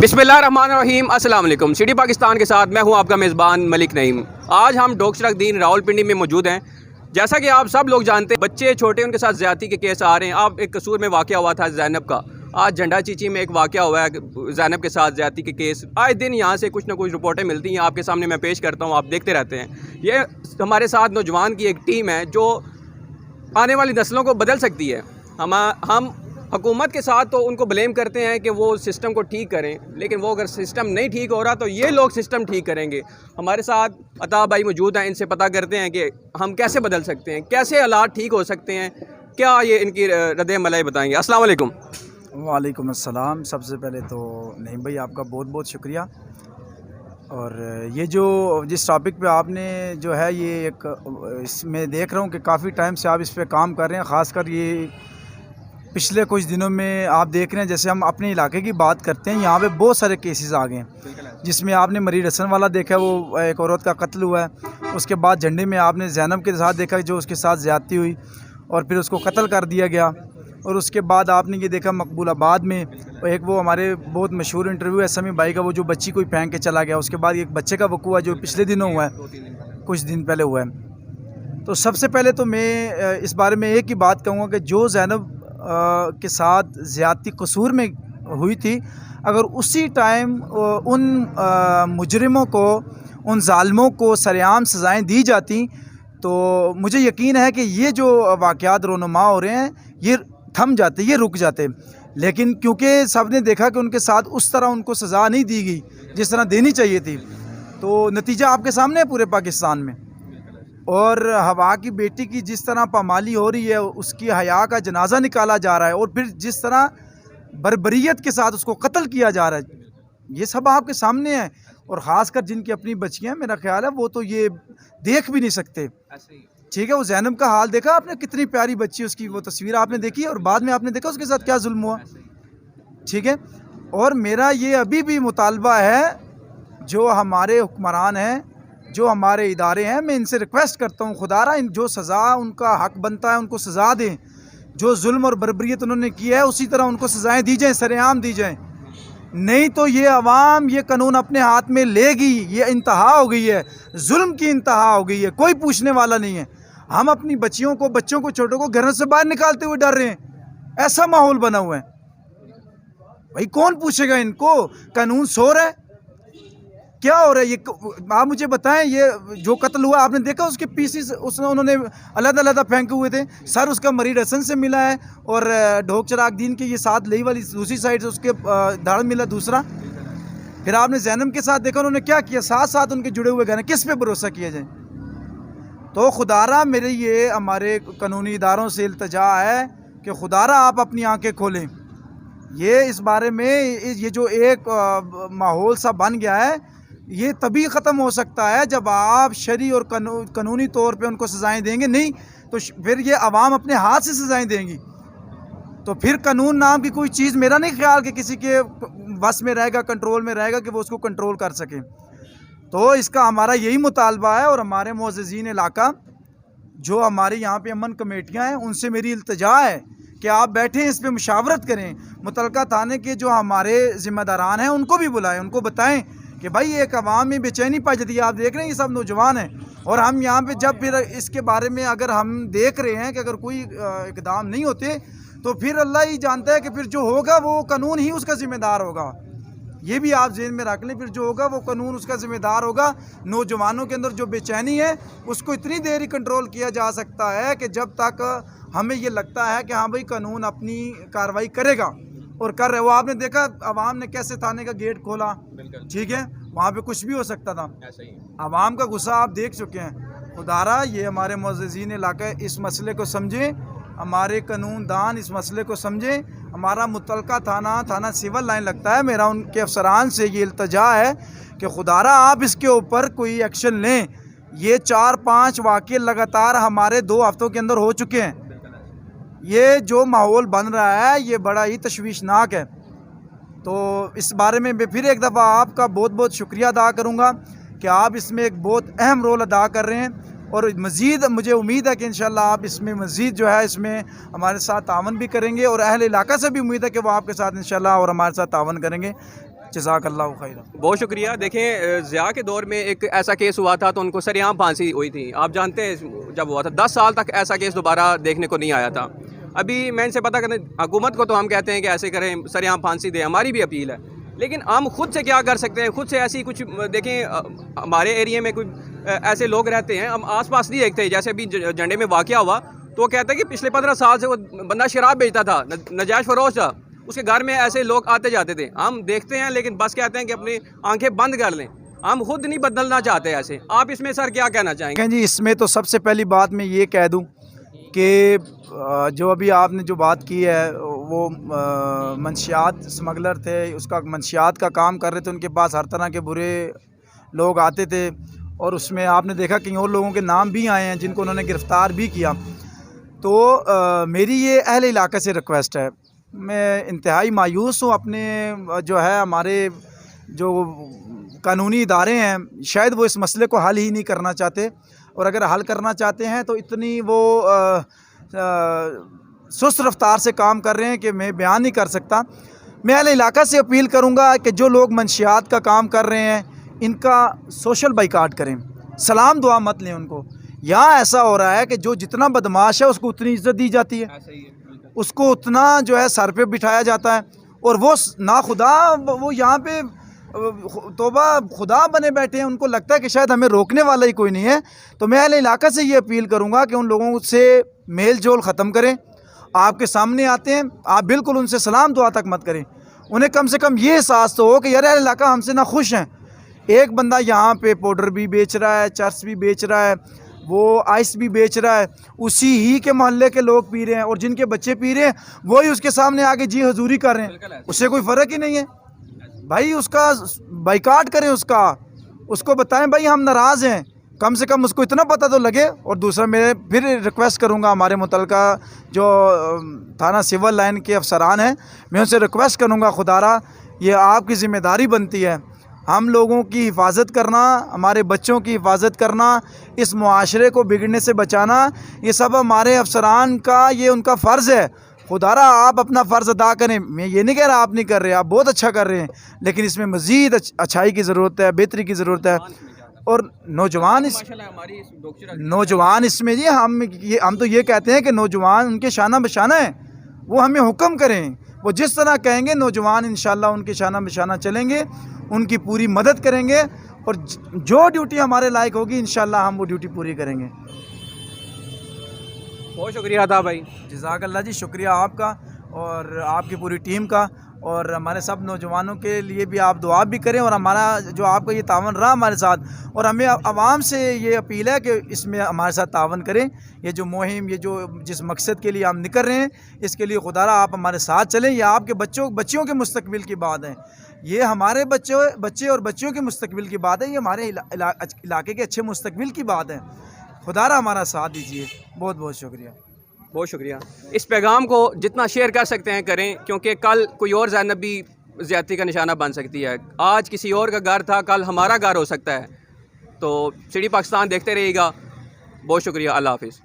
बिस्मिल्लाहिर्रहमानिर्रहीम। अस्सलाम वालेकुम। सिटी पाकिस्तान के साथ मैं हूं आपका मेज़बान मलिक नईम। आज हम डॉग शरकदीन रावलपिंडी में मौजूद हैं। जैसा कि आप सब लोग जानते हैं, बच्चे छोटे उनके साथ ज़्यादती के केस आ रहे हैं। अब एक कसूर में वाक़या हुआ था ज़ैनब का, आज झंडा चीची में एक वाक़या हुआ है ज़ैनब के साथ ज़्यादती के केस। आए दिन यहाँ से कुछ ना कुछ रिपोर्टें मिलती हैं, आपके सामने मैं पेश करता हूँ, आप देखते रहते हैं। ये हमारे साथ नौजवान की एक टीम है जो आने वाली नस्लों को बदल सकती है। हम हुकूमत के साथ तो उनको ब्लेम करते हैं कि वो सिस्टम को ठीक करें, लेकिन वो अगर सिस्टम नहीं ठीक हो रहा तो ये लोग सिस्टम ठीक करेंगे। हमारे साथ अता भाई मौजूद हैं, इनसे पता करते हैं कि हम कैसे बदल सकते हैं, कैसे हालात ठीक हो सकते हैं, क्या ये इनकी रद्द-ए-अमल बताएंगे। अस्सलाम वालेकुम। वालेकुम अस्सलाम। सबसे पहले तो नईम भाई आपका बहुत बहुत शुक्रिया। और ये जो जिस टॉपिक पे आपने जो है ये एक इसमें देख रहा हूँ कि काफ़ी टाइम से आप इस पे काम कर रहे हैं। ख़ासकर ये पिछले कुछ दिनों में आप देख रहे हैं, जैसे हम अपने इलाके की बात करते हैं, यहाँ पे बहुत सारे केसेस आ गए हैं, जिसमें आपने मरीर हसन वाला देखा, वो एक औरत का कत्ल हुआ है। उसके बाद झंडे में आपने ज़ैनब के साथ देखा जो उसके साथ ज़्यादती हुई और फिर उसको कत्ल कर दिया गया। और उसके बाद आपने ये देखा मकबूलाबाद में एक वो हमारे बहुत मशहूर इंटरव्यू है समी भाई का, वो जो बच्ची कोई फेंक के चला गया। उसके बाद एक बच्चे का वक़ूआ जो पिछले दिनों हुआ है, कुछ दिन पहले हुआ है। तो सबसे पहले तो मैं इस बारे में एक ही बात कहूँगा कि जो ज़ैनब के साथ ज़्यादती कसूर में हुई थी, अगर उसी टाइम उन मुजरिमों को, उन ज़ालिमों को सरेआम सज़ाएँ दी जाती तो मुझे यकीन है कि ये जो वाक़यात रोनुमा हो रहे हैं ये थम जाते, ये रुक जाते। लेकिन क्योंकि सब ने देखा कि उनके साथ उस तरह उनको सज़ा नहीं दी गई जिस तरह देनी चाहिए थी, तो नतीजा आपके सामने है पूरे पाकिस्तान में। और हवा की बेटी की जिस तरह पामाली हो रही है, उसकी हया का जनाजा निकाला जा रहा है और फिर जिस तरह बर्बरियत के साथ उसको कत्ल किया जा रहा है, ये सब आपके सामने है। और ख़ासकर जिनकी अपनी बच्चियाँ, मेरा ख्याल है वो तो ये देख भी नहीं सकते। ठीक है, वो ज़ैनब का हाल देखा आपने, कितनी प्यारी बच्ची, उसकी वो तस्वीर आपने देखी और बाद में आपने देखा उसके साथ क्या जुल्म हुआ। ठीक है, और मेरा ये अभी भी मुतालबा है, जो हमारे हुक्मरान हैं, जो हमारे इदारे हैं, मैं इनसे रिक्वेस्ट करता हूँ, खुदारा इन जो सज़ा उनका हक बनता है उनको सज़ा दें। जो जुल्म और बर्बरियत उन्होंने की है उसी तरह उनको सज़ाएँ दी जाएँ, सरेआम दी जाएँ। नहीं तो ये अवाम ये कानून अपने हाथ में लेगी। ये इंतहा हो गई है, जुल्म की इंतहा हो गई है, कोई पूछने वाला नहीं है। हम अपनी बच्चियों को, बच्चों को, छोटों को घरों से बाहर निकालते हुए डर रहे हैं, ऐसा माहौल बना हुआ है। भाई कौन पूछेगा इनको? कानून सो रहा है, क्या हो रहा है? ये आप मुझे बताएं, ये जो कत्ल हुआ आपने देखा, उसके पीसेस उन्होंने अलग-अलग फेंके हुए थे। सर उसका मरीर हसन से मिला है और ढोक चिराग दीन के ये साथ लई वाली दूसरी साइड से उसके धड़ मिला दूसरा। फिर आपने ज़ैनब के साथ देखा उन्होंने क्या किया, साथ साथ उनके जुड़े हुए गए। किस पे भरोसा किया जाए? तो खुदारा मेरे ये हमारे कानूनी इदारों से इल्तजा है कि खुदारा आप अपनी आँखें खोलें। ये इस बारे में ये जो एक माहौल सा बन गया है, ये तभी ख़त्म हो सकता है जब आप शरई और कानूनी तौर पे उनको सज़ाएँ देंगे। नहीं तो फिर ये अवाम अपने हाथ से सज़ाएँ देंगी, तो फिर कानून नाम की कोई चीज़ मेरा नहीं ख्याल कि किसी के बस में रहेगा, कंट्रोल में रहेगा कि वो उसको कंट्रोल कर सके। तो इसका हमारा यही मुतालबा है। और हमारे मुअज़्ज़िज़ीन इलाका, जो हमारे यहाँ पे अमन कमेटियाँ हैं, उनसे मेरी इल्तिजा है कि आप बैठें, इस पर मुशावरत करें। मुतलका थाने के जो हमारे ज़िम्मेदारान हैं उनको भी बुलाएं, उनको बताएं कि भाई एक अवाम में बेचैनी पाई जाती है। आप देख रहे हैं ये सब नौजवान हैं, और हम यहाँ पे जब फिर इसके बारे में अगर हम देख रहे हैं कि अगर कोई इक़दाम नहीं होते तो फिर अल्लाह ही जानता है कि फिर जो होगा वो कानून ही उसका ज़िम्मेदार होगा। ये भी आप ज़हन में रख लें, फिर जो होगा वो कानून उसका ज़िम्मेदार होगा। नौजवानों के अंदर जो बेचैनी है उसको इतनी देर ही कंट्रोल किया जा सकता है कि जब तक हमें ये लगता है कि हाँ भाई कानून अपनी कार्रवाई करेगा, और कर रहे। वो आपने देखा अवाम ने कैसे थाने का गेट खोला, ठीक है, वहाँ पे कुछ भी हो सकता था। अवाम का गुस्सा आप देख चुके हैं। खुदारा ये हमारे मुअज़्ज़िज़ीन इलाका इस मसले को समझें, हमारे कानून दान इस मसले को समझें। हमारा मुतलका थाना सिविल लाइन लगता है। मेरा उनके अफसरान से ये इल्तजा है कि खुदारा आप इसके ऊपर कोई एक्शन लें। ये 4-5 वाक़ये लगातार हमारे 2 हफ्तों के अंदर हो चुके हैं। ये जो माहौल बन रहा है ये बड़ा ही तशवीशनाक है। तो इस बारे में मैं फिर एक दफ़ा आपका बहुत बहुत शुक्रिया अदा करूँगा कि आप इसमें एक बहुत अहम रोल अदा कर रहे हैं। और मज़ीद मुझे उम्मीद है कि इंशाल्लाह आप इसमें मज़ीद जो है इसमें हमारे साथ तावन भी करेंगे, और अहल इलाका से भी उम्मीद है कि वो आपके साथ इंशाल्लाह और हमारे साथ तावन करेंगे। जज़ाक अल्लाह खैर। बहुत शुक्रिया। देखें ज़िया के दौर में एक ऐसा केस हुआ था तो उनको सरेआम फांसी हुई थी, आप जानते हैं जब हुआ था 10 साल तक ऐसा केस दोबारा देखने को नहीं आया था। अभी मैं इनसे पता करने, हुकूमत को तो हम कहते हैं कि ऐसे करें, सरेआम फांसी दें, हमारी भी अपील है, लेकिन हम खुद से क्या कर सकते हैं? खुद से ऐसी कुछ देखें, हमारे एरिया में कोई ऐसे लोग रहते हैं, हम आस पास नहीं देखते। जैसे अभी झंडे में वाक़या हुआ तो वो कहता है कि पिछले 15 साल से वो बंदा शराब बेचता था, नजायज़ फरोश था, उसके घर में ऐसे लोग आते जाते थे, हम देखते हैं लेकिन बस कहते हैं कि अपनी आंखें बंद कर लें, हम खुद नहीं बदलना चाहते ऐसे। आप इसमें सर क्या कहना चाहेंगे? जी, इसमें तो सबसे पहली बात मैं ये कह दूं कि जो अभी आपने जो बात की है वो मंशियात स्मगलर थे, उसका मंशियात का काम कर रहे थे, उनके पास हर तरह के बुरे लोग आते थे और उसमें आपने देखा कि और लोगों के नाम भी आए हैं जिनको उन्होंने गिरफ़्तार भी किया। तो मेरी ये अहले इलाक़े से रिक्वेस्ट है, मैं इंतहाई मायूस हूँ अपने जो है हमारे जो कानूनी इदारे हैं, शायद वो इस मसले को हल ही नहीं करना चाहते, और अगर हल करना चाहते हैं तो इतनी वो सुस्त रफ्तार से काम कर रहे हैं कि मैं बयान नहीं कर सकता। मैं अहले इलाक़ा से अपील करूँगा कि जो लोग मंशियात का काम कर रहे हैं इनका सोशल बाइकाट करें, सलाम दुआ मत लें उनको। यहाँ ऐसा हो रहा है कि जो जितना बदमाश है उसको उतनी इज़्ज़त दी जाती है, उसको उतना जो है सर पे बिठाया जाता है, और वो ना खुदा वो यहाँ पे तोबा खुदा बने बैठे हैं, उनको लगता है कि शायद हमें रोकने वाला ही कोई नहीं है। तो मैं अहले इलाक़ा से ये अपील करूँगा कि उन लोगों से मेल जोल ख़त्म करें। आपके सामने आते हैं, आप बिल्कुल उनसे सलाम दुआ तक मत करें, उन्हें कम से कम ये एहसास तो हो कि यार अहले इलाक़ा हमसे ना खुश हैं। एक बंदा यहाँ पे पाउडर भी बेच रहा है, चर्च भी बेच रहा है, वो आइस भी बेच रहा है, उसी ही के मोहल्ले के लोग पी रहे हैं, और जिनके बच्चे पी रहे हैं वही उसके सामने आके जी हजूरी कर रहे हैं, उससे कोई फ़र्क ही नहीं है। भाई उसका बाइकाट करें, उसको बताएं भाई हम नाराज़ हैं, कम से कम उसको इतना पता तो लगे। और दूसरा मैं फिर रिक्वेस्ट करूंगा हमारे मुतलका जो थाना सिविल लाइन के अफसरान हैं, मैं उनसे रिक्वेस्ट करूंगा, खुदारा ये आपकी ज़िम्मेदारी बनती है, हम लोगों की हिफाजत करना, हमारे बच्चों की हिफाजत करना, इस मुआशरे को बिगड़ने से बचाना, ये सब हमारे अफसरान का ये उनका फ़र्ज़ है। खुदारा आप अपना फ़र्ज़ अदा करें, मैं ये नहीं कह रहा आप नहीं कर रहे, आप बहुत अच्छा कर रहे हैं, लेकिन इसमें मज़ीद अच्छाई की ज़रूरत है, बेहतरी की ज़रूरत है। और नौजवान इसमें जी हम तो ये कहते हैं कि नौजवान उनके शाना बशाना है, वो हमें हुक्म करें, वो जिस तरह कहेंगे नौजवान इंशाल्लाह उनके शाना बशाना चलेंगे, उनकी पूरी मदद करेंगे, और जो ड्यूटी हमारे लायक होगी इंशाल्लाह हम वो ड्यूटी पूरी करेंगे। बहुत शुक्रिया था भाई। जज़ाक अल्लाह जी, शुक्रिया आपका और आपकी पूरी टीम का, और हमारे सब नौजवानों के लिए भी आप दुआ भी करें, और हमारा जो आपका ये तावन रहा हमारे साथ, और हमें आवाम से ये अपील है कि इसमें हमारे साथ तावन करें। ये जो मुहिम, ये जो जिस मकसद के लिए हम निकल रहे हैं, इसके लिए खुदारा आप हमारे साथ चलें। ये आपके बच्चियों के मुस्तकबिल की बात है, ये हमारे बच्चे और बच्चियों के मुस्तकबिल की बात है, ये हमारे इलाके के अच्छे मुस्तकबिल की बात है। खुदारा हमारा साथ दीजिए। बहुत बहुत शुक्रिया। बहुत शुक्रिया। इस पैगाम को जितना शेयर कर सकते हैं करें, क्योंकि कल कोई और ज़ैनब भी ज़्यादती का निशाना बन सकती है। आज किसी और का घर था, कल हमारा घर हो सकता है। तो सिटी पाकिस्तान देखते रहिएगा। बहुत शुक्रिया। अल्लाह हाफिज़।